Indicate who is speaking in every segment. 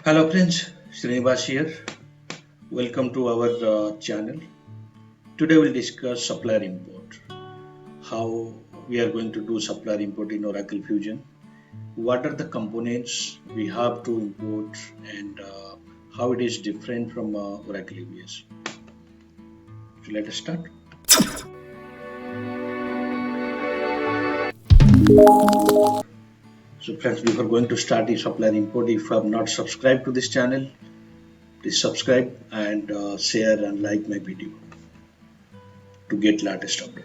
Speaker 1: Hello friends, Srinivas here. Welcome to our channel. Today we'll discuss supplier import. How we are going to do supplier import in Oracle Fusion. What are the components we have to import and how it is different from Oracle EBS. So let us start. So friends, before going to start the supplier import, if you have not subscribed to this channel, please subscribe and share and like my video to get latest update.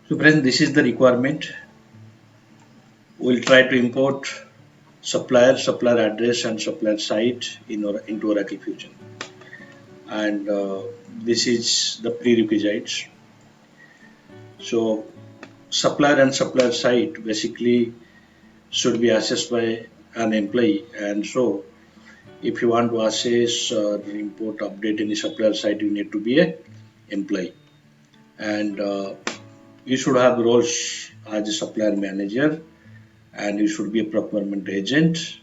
Speaker 1: So friends, this is the requirement. We'll try to import supplier address and supplier site into Oracle Fusion. And this is the prerequisites. So supplier and supplier site basically should be accessed by an employee. And so if you want to access or import update any supplier site, you need to be a employee. And you should have roles as a supplier manager, and you should be a procurement agent.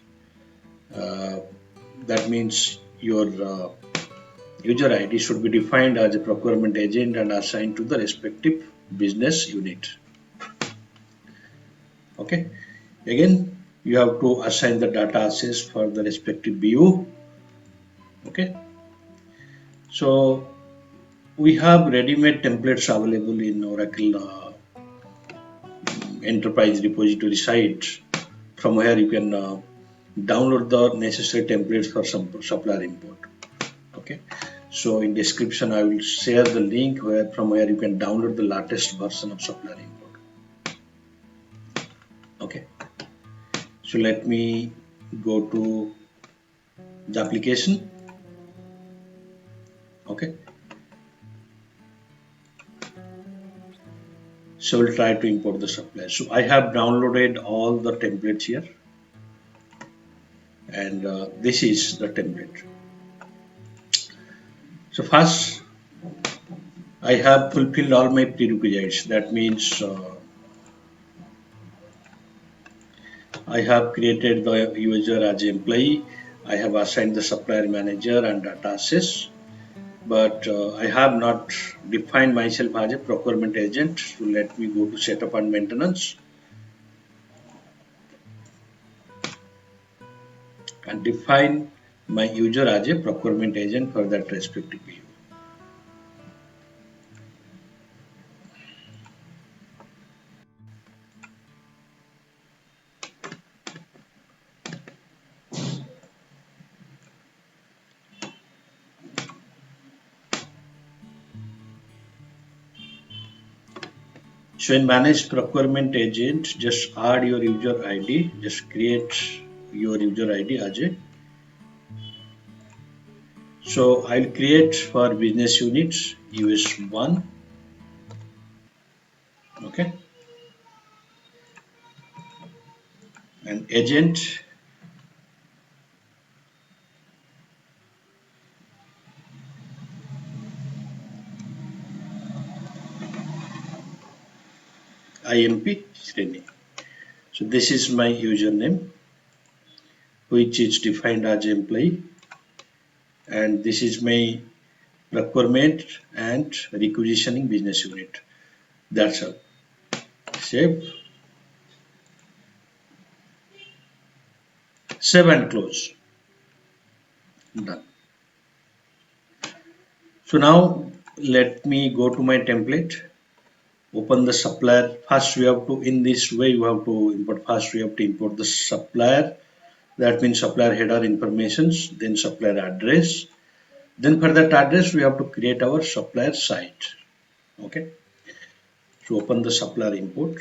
Speaker 1: That means your user ID should be defined as a procurement agent and assigned to the respective business unit. Okay. Again, you have to assign the data access for the respective BU. Okay. So we have ready-made templates available in Oracle Enterprise repository site, from where you can download the necessary templates for some supplier import. Okay, so in description I will share the link from where you can download the latest version of supplier import. Okay, so let me go to the application. Okay, so we'll try to import the supplier. So I have downloaded all the templates here, and this is the template. So first, I have fulfilled all my prerequisites. That means I have created the user as employee. I have assigned the supplier manager and data access, but I have not defined myself as a procurement agent. So let me go to setup and maintenance and define my user as a procurement agent for that respective BU. So in manage procurement agent, just add your user ID, just create your user ID as a. So I'll create for business units US1. Okay, and agent IMP Srini. So this is my username, which is defined as employee, and this is my procurement and requisitioning business unit. That's all. Save, save and close. Done. So now let me go to my template. Open the supplier. First, we have to, in this way, you have to import. First, we have to import the supplier. That means supplier header informations, then supplier address. Then for that address, we have to create our supplier site. Okay. So open the supplier import.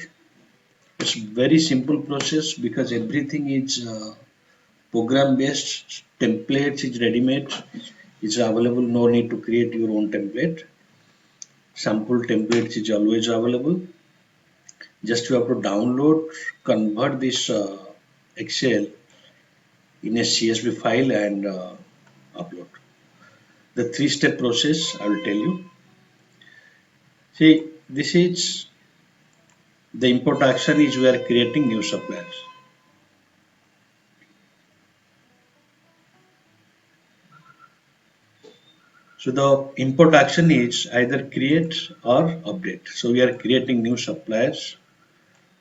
Speaker 1: It's very simple process because everything is program based. Templates is ready made. It's available. No need to create your own template. Sample templates is always available. Just you have to download, convert this Excel in a CSV file and upload. The three-step process I will tell you. See, this is the import action is we are creating new suppliers. So the import action is either create or update. So we are creating new suppliers.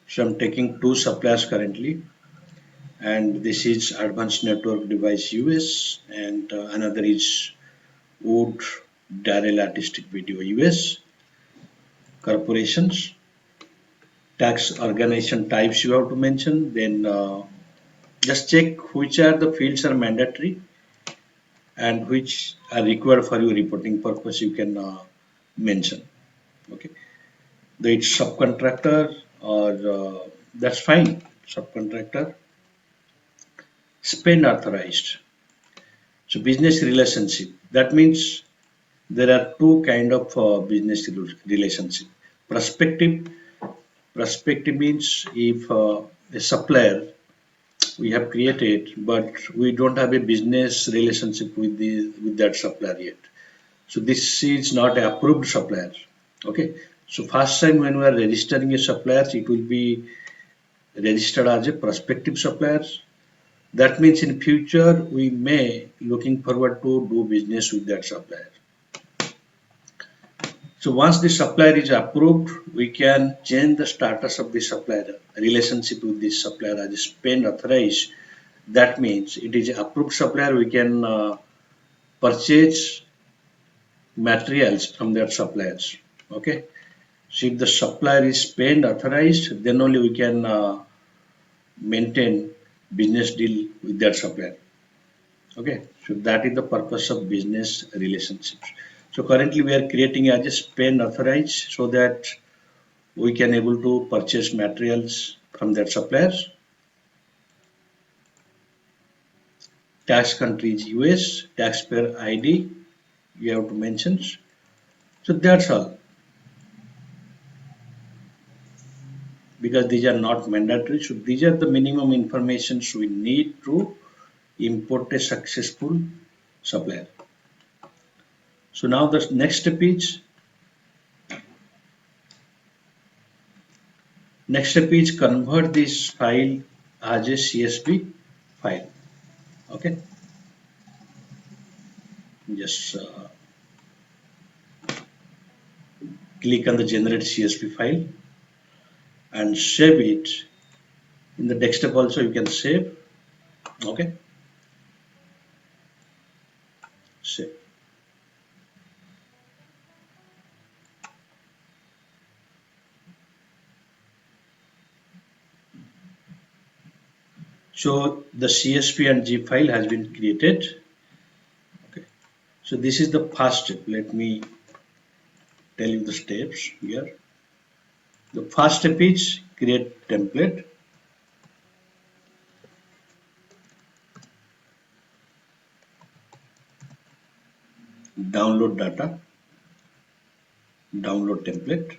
Speaker 1: So I'm taking two suppliers currently, and this is Advanced Network Device US, and another is Wood Darrell Artistic Video US. Corporations, tax organization types you have to mention. Then just check which are the fields are mandatory and which are required for your reporting purpose. You can mention. Okay, the it's subcontractor or that's fine. Subcontractor, spend authorized. So business relationship. That means there are two kind of business relationship. Prospective. Prospective means if a supplier we have created, but we don't have a business relationship with the with that supplier yet. So this is not an approved supplier. Okay. So first time when we are registering a supplier, it will be registered as a prospective supplier. That means in future we may looking forward to do business with that supplier. So once the supplier is approved, we can change the status of the supplier relationship with this supplier as spend authorized. That means it is approved supplier. We can purchase materials from their suppliers. Okay. So if the supplier is spend authorized, then only we can maintain business deal with that supplier. Okay. So that is the purpose of business relationships. So currently we are creating as a spend authorized so that we can able to purchase materials from their suppliers. Tax country is US, taxpayer ID you have to mention. So that's all. Because these are not mandatory. So these are the minimum informations we need to import a successful supplier. So now the next step is convert this file as a CSV file. Okay, just click on the generate CSV file and save it. In the desktop also you can save. Okay, save. So the CSV and zip file has been created. Okay, so this is the first step. Let me tell you the steps here. The first step is create template. Download data, download template.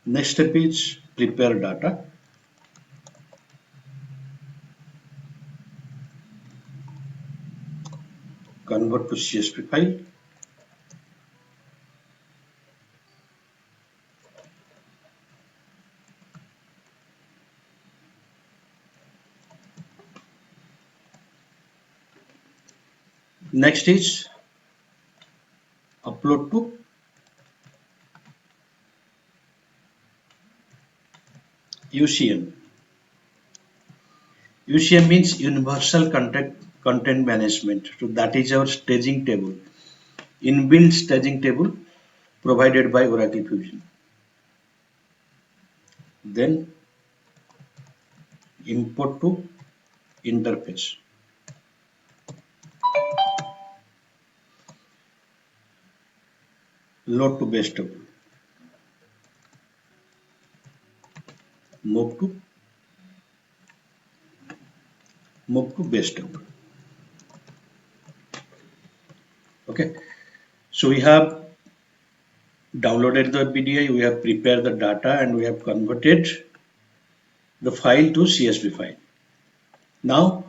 Speaker 1: Next step is prepare data. Convert to CSV file. Next is upload to UCM. UCM means Universal Content Management. So that is our staging table, inbuilt staging table provided by Oracle Fusion. Then import to interface. Load to base table. Move to base table. Okay. So we have downloaded the PDI, we have prepared the data, and we have converted the file to CSV file. Now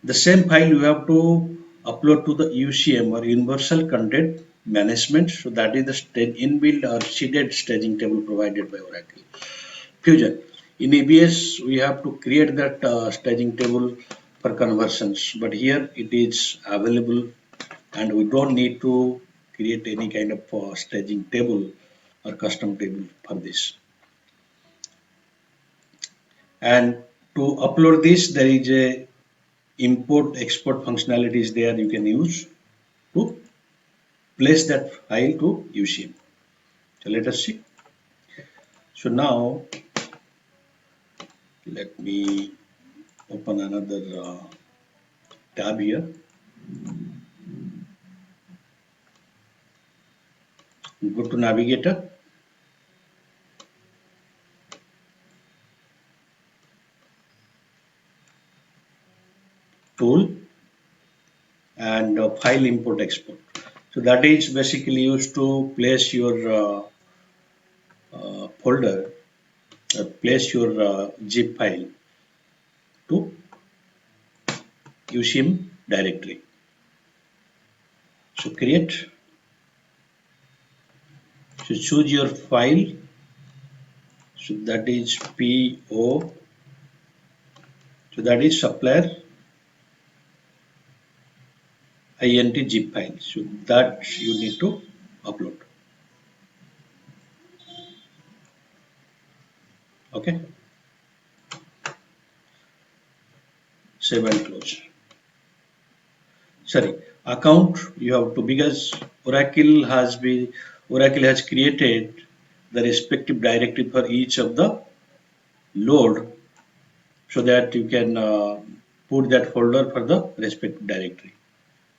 Speaker 1: the same file you have to upload to the UCM or Universal Content Management. So that is the inbuilt or seeded staging table provided by Oracle Fusion. In EBS, we have to create that staging table for conversions, but here it is available and we don't need to create any kind of staging table or custom table for this. And to upload this, there is a import export functionalities there you can use to place that file to UCM. So let us see. So now let me open another tab here. Go to Navigator, Tool, and File Import Export. So that is basically used to place your folder, place your zip file to UCM directory. So create. So choose your file. So that is PO. So that is supplier int zip file. So that you need to upload. Okay. Save and close. Sorry, account you have to, because Oracle has created the respective directory for each of the load, so that you can put that folder for the respective directory.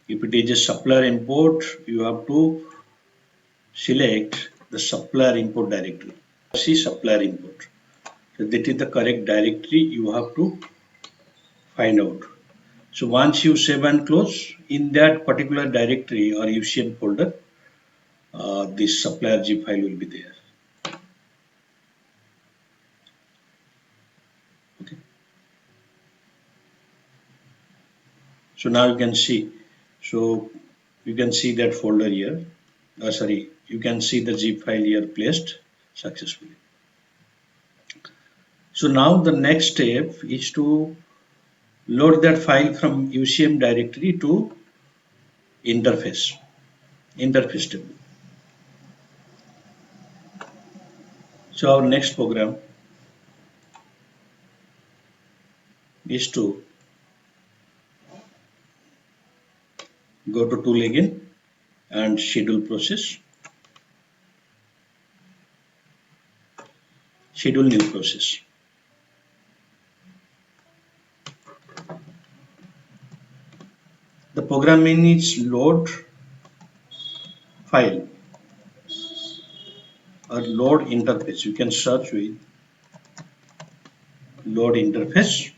Speaker 1: If it is a supplier import, you have to select the supplier import directory. See supplier import. So that is the correct directory you have to find out. So once you save and close, in that particular directory or UCM folder, this supplier zip file will be there. Okay. So now you can see. So you can see that folder here. Sorry, you can see the zip file here placed successfully. So now the next step is to load that file from UCM directory to interface table. So our next program is to go to tool again and schedule process, schedule new process. The program name is load file or load interface. You can search with load interface.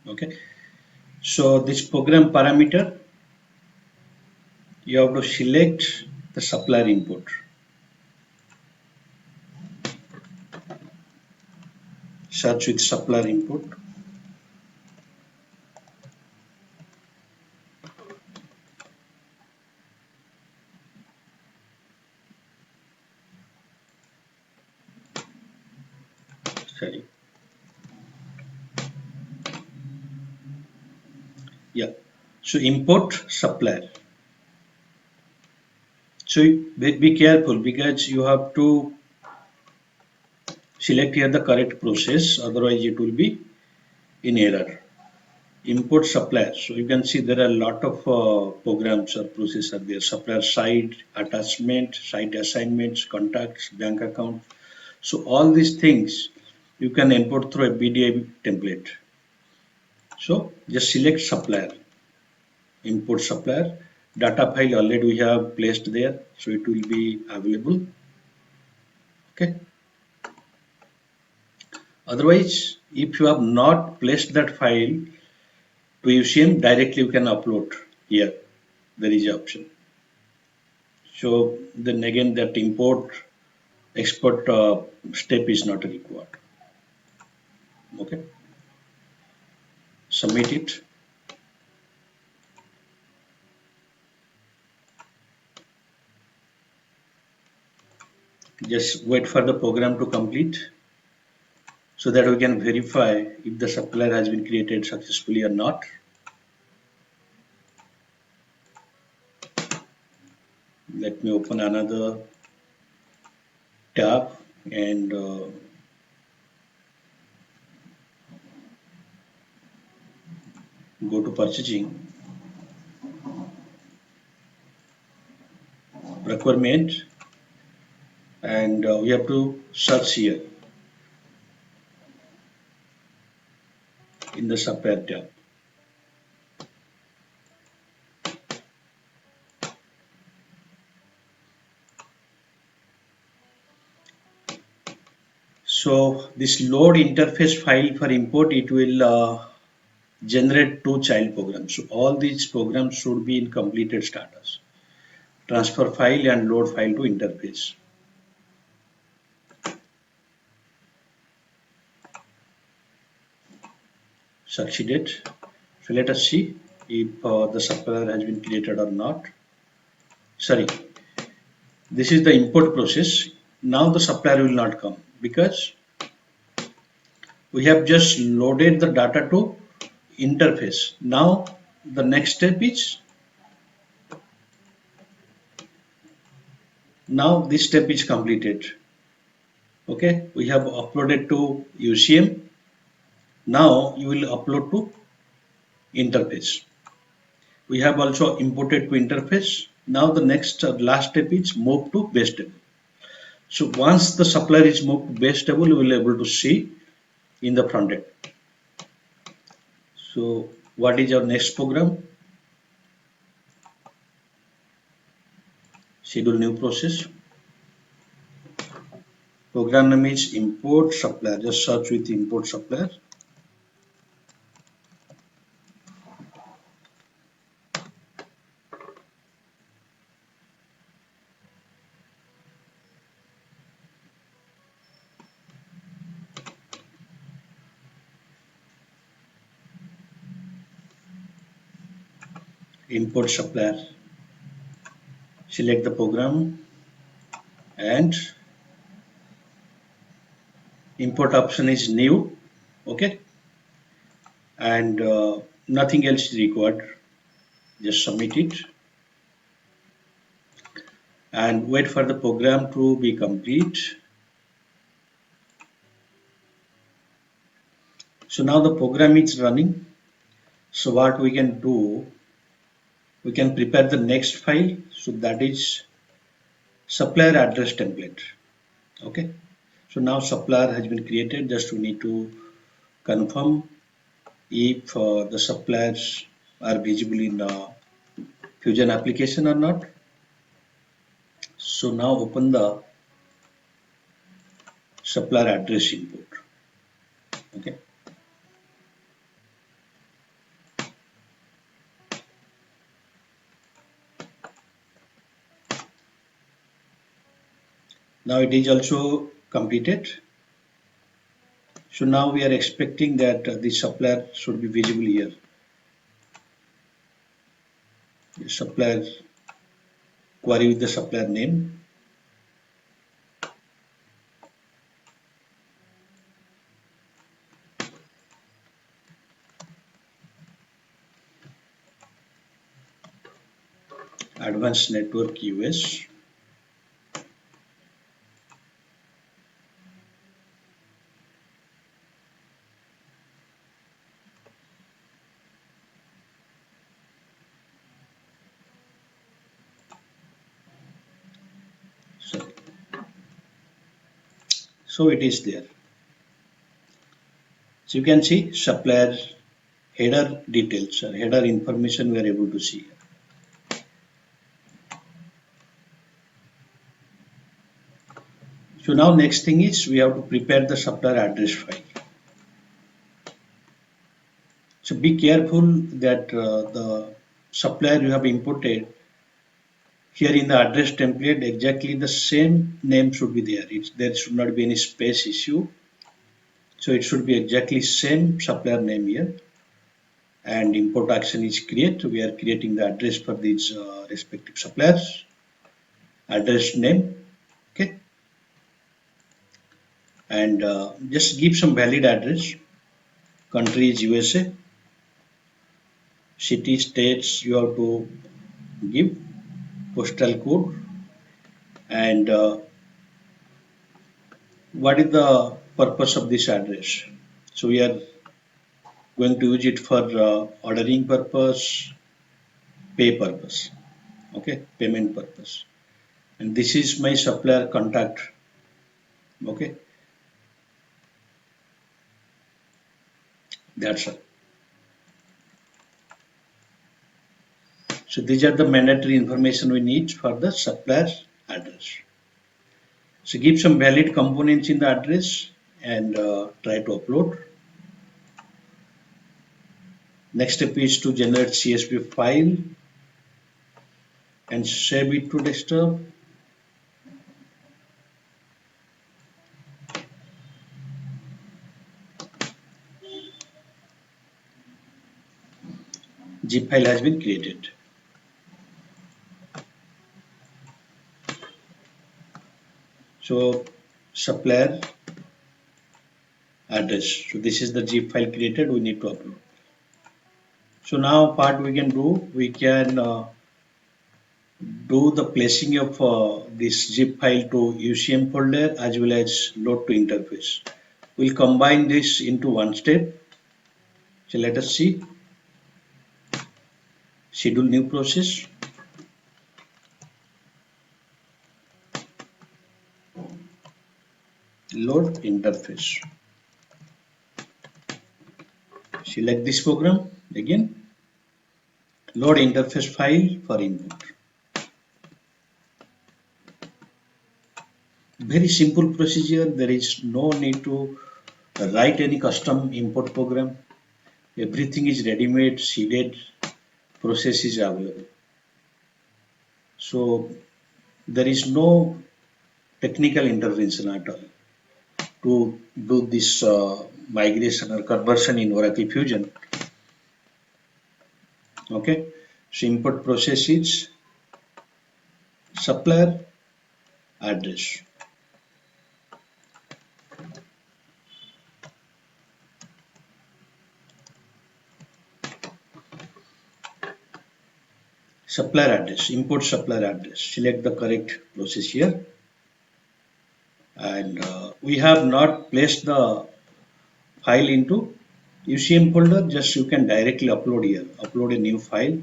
Speaker 1: Okay. So this program parameter, you have to select the supplier input. Search with supplier input. Sorry. Yeah. So import supplier. So be careful, because you have to select here the correct process, otherwise it will be in error. Import supplier. So you can see there are a lot of programs or processes are there. Supplier side, attachment, site assignments, contacts, bank account. So all these things you can import through a BDI template. So just select supplier, import supplier. Data file already we have placed there, so it will be available. Okay. Otherwise, if you have not placed that file to UCM, directly you can upload here. There is an option. So then again, that import export step is not required. Okay, submit it. Just wait for the program to complete so that we can verify if the supplier has been created successfully or not. Let me open another tab and go to purchasing, requirement, and we have to search here in the supplier tab. So this load interface file for import, it will generate two child programs. So all these programs should be in completed status. Transfer file and load file to interface. Succeeded. So let us see if the supplier has been created or not. Sorry, this is the import process. Now the supplier will not come because we have just loaded the data to interface. Now the next step is, now this step is completed. Okay, we have uploaded to UCM. Now you will upload to interface. We have also imported to interface. Now the next last step is move to base table. So once the supplier is moved to base table, you will be able to see in the front end. So what is our next program? Schedule new process. Program name is import supplier. Just search with import supplier. Import supplier. Select the program and import option is new. Okay, and nothing else is required. Just submit it and wait for the program to be complete. So now the program is running. So what we can do, we can prepare the next file. So that is supplier address template. Okay, so now supplier has been created. Just we need to confirm if the suppliers are visible in Fusion application or not. So now open the supplier address input. Okay, now it is also completed. So now we are expecting that the supplier should be visible here. The supplier query with the supplier name. Advanced Network US. So it is there. So you can see supplier header details or header information we are able to see. So now next thing is we have to prepare the supplier address file. So be careful that the supplier you have imported here in the address template, exactly the same name should be there. There should not be any space issue. So it should be exactly same supplier name here. And import action is create. We are creating the address for these respective suppliers. Address name. Okay. And just give some valid address. Country is USA. City, states you have to give. Postal code. And what is the purpose of this address? So we are going to use it for ordering purpose, pay purpose, okay, payment purpose. And this is my supplier contact, okay, that's all. So these are the mandatory information we need for the supplier address. So give some valid components in the address and try to upload. Next step is to generate CSV file and save it to desktop. Zip file has been created. So supplier address. So this is the zip file created. We need to upload. So now what we can do, we can do the placing of this zip file to UCM folder as well as load to interface. We'll combine this into one step. So let us see. Schedule new process. Load interface. Select this program again. Load interface file for input. Very simple procedure. There is no need to write any custom import program. Everything is ready-made, seeded, process is available. So there is no technical intervention at all to do this migration or conversion in Oracle Fusion. Okay, so input process is supplier address. Supplier address, import supplier address. Select the correct process here. And we have not placed the file into UCM folder, just you can directly upload here, upload a new file.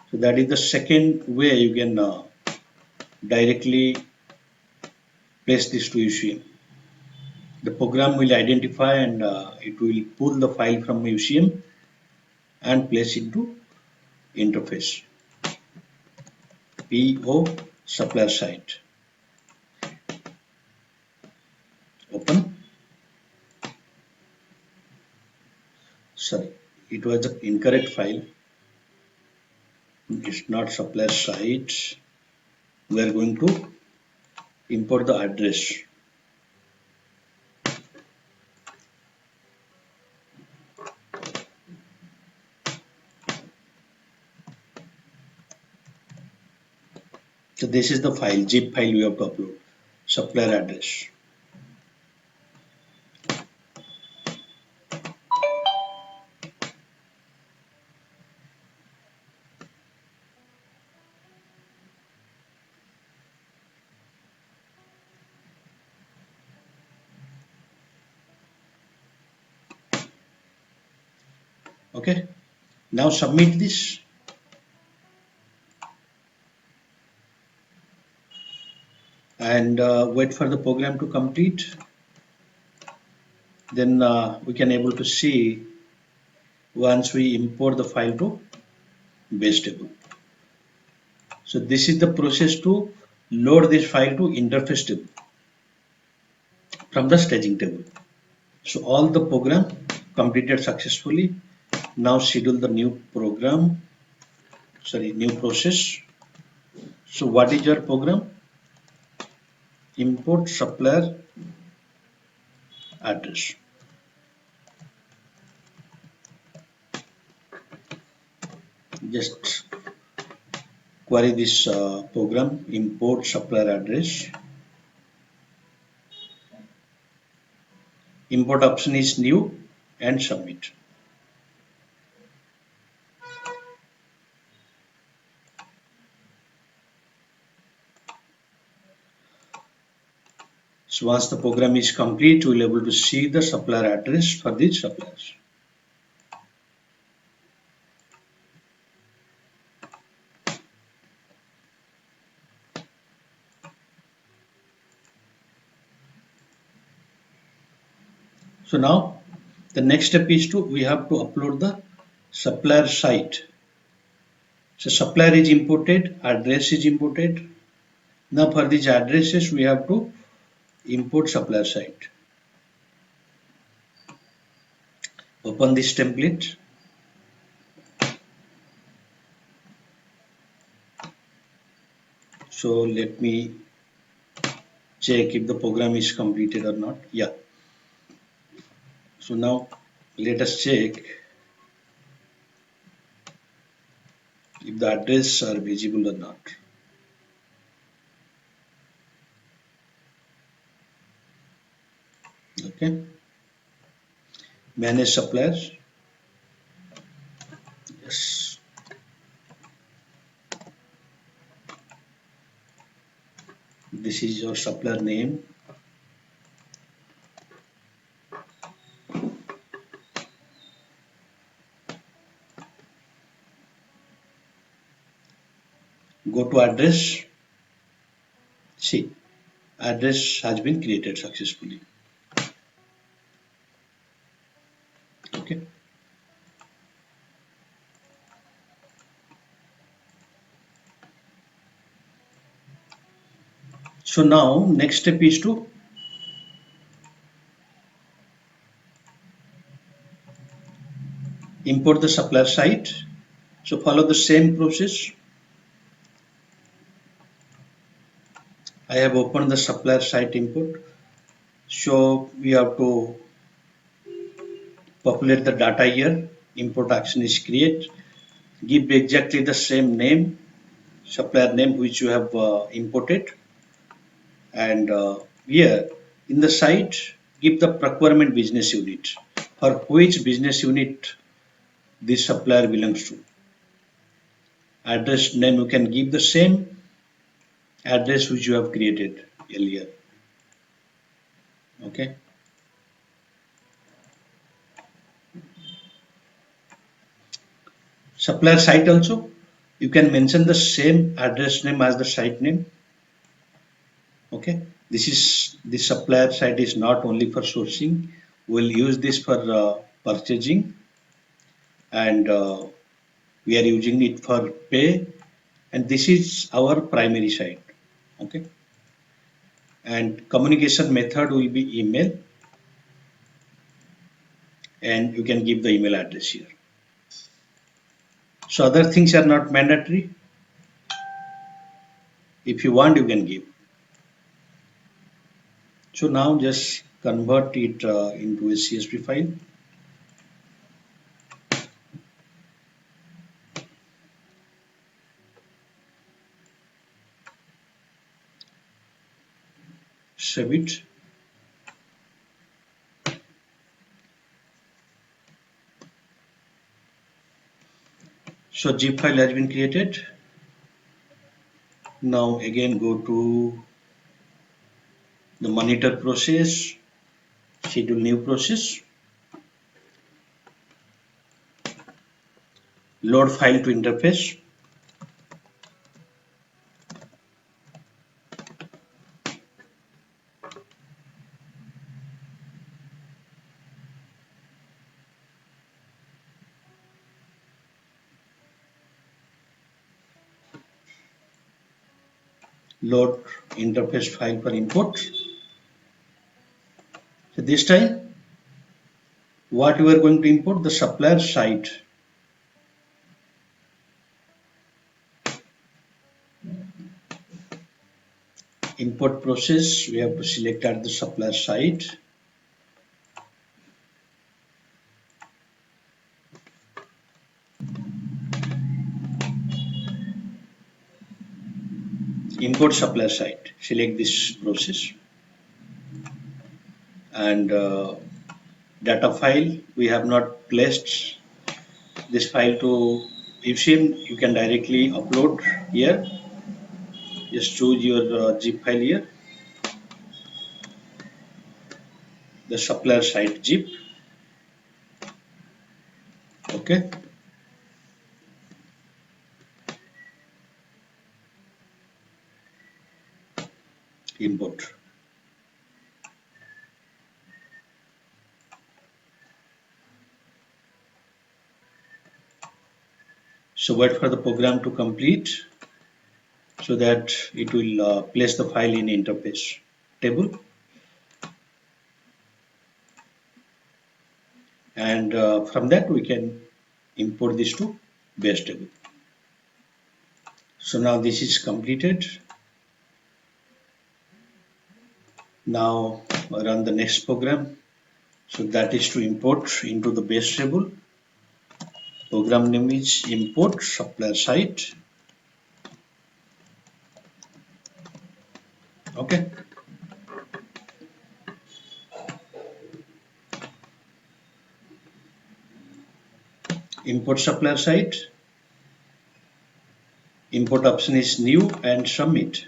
Speaker 1: So that is the second way you can directly place this to UCM. The program will identify and it will pull the file from UCM and place into interface. PO supplier site. Open. Sorry, it was the incorrect file. It's not supplier site. We are going to import the address. So this is the file, zip file we have to upload, supplier address. Okay, now submit this. And wait for the program to complete. Then we can able to see once we import the file to base table. So this is the process to load this file to interface table from the staging table. So all the program completed successfully. Now schedule the new program, new process. So what is your program? Import supplier address. Just query this program, import supplier address. Import option is new and submit. So once the program is complete, you will be able to see the supplier address for these suppliers. So now the next step is we have to upload the supplier site. So supplier is imported, address is imported. Now for these addresses we have to import supplier site. Open this template. So let me check if the program is completed or not. Yeah. So now let us check if the address are visible or not. Okay. Manage suppliers. Yes. This is your supplier name. Go to address. See, address has been created successfully. Okay. So now next step is to import the supplier site. So follow the same process. I have opened the supplier site import. So we have to populate the data here. Import action is create. Give exactly the same name, supplier name which you have imported. And here in the site, give the procurement business unit for which business unit this supplier belongs to. Address name you can give the same address which you have created earlier. Okay. Supplier site also you can mention the same address name as the site name. Okay. This supplier site is not only for sourcing. We'll use this for purchasing, and we are using it for pay, and this is our primary site. Okay. And communication method will be email, and you can give the email address here. So other things are not mandatory. If you want, you can give. So now just convert it into a CSV file. Save it. So zip file has been created. Now again go to the monitor process, schedule new process, load file to interface. Load interface file for import. So this time what we are going to import the supplier site. Import process, we have to select at the supplier side. Import supplier side, select this process, and data file, we have not placed this file to Evsim. You can directly upload here. Just choose your zip file here, the supplier site zip. Okay, import. So wait for the program to complete so that it will place the file in interface table, and from that we can import this to base table. So now this is completed. Now run the next program. So that is to import into the base table. Program name is import supplier site. Okay. Import supplier site. Import option is new and submit.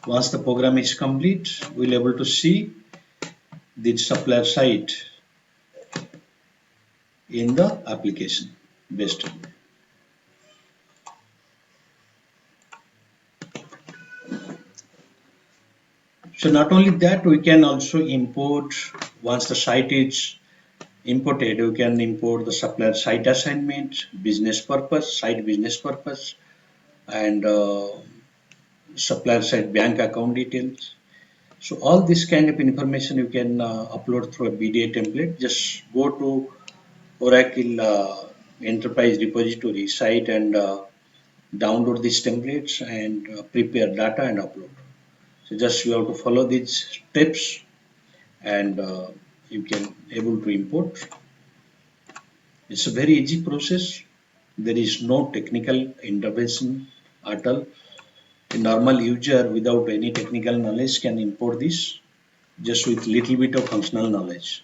Speaker 1: Once the program is complete, we'll be able to see the supplier site in the application base table. So not only that, we can also import, once the site is imported, we can import the supplier site assignment, business purpose, site business purpose, and supplier site bank account details. So all this kind of information you can upload through a BDA template. Just go to Oracle Enterprise Repository site and download these templates and prepare data and upload. So just you have to follow these steps, and you can able to import. It's a very easy process. There is no technical intervention at all. A normal user without any technical knowledge can import this just with little bit of functional knowledge.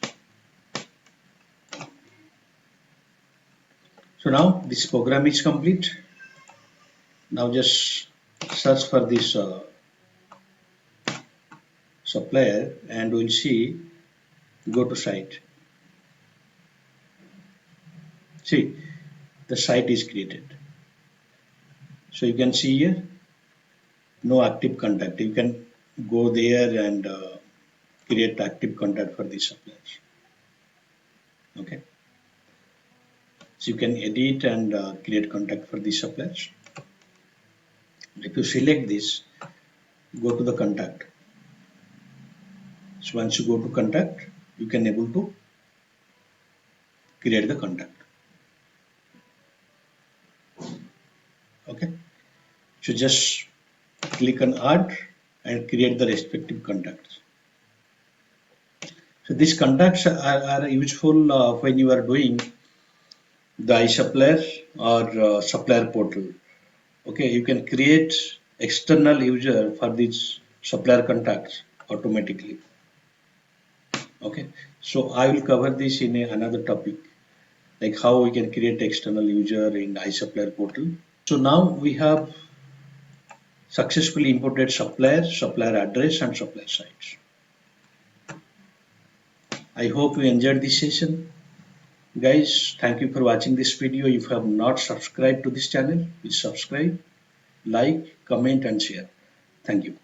Speaker 1: So now this program is complete. Now just search for this supplier and we'll see, go to site. See, the site is created. So you can see here, no active contact. You can go there and create active contact for these suppliers. Okay. So you can edit and create contact for these suppliers. If you select this, go to the contact. So once you go to contact, you can able to create the contact. Okay. So just click on add and create the respective contacts. So these contacts are useful when you are doing the iSupplier or supplier portal. Okay, you can create external user for these supplier contacts automatically. Okay, so I will cover this in another topic, like how we can create external user in iSupplier portal. So now we have successfully imported supplier, supplier address, and supplier sites. I hope you enjoyed this session. Guys, thank you for watching this video. If you have not subscribed to this channel, please subscribe, like, comment, and share. Thank you.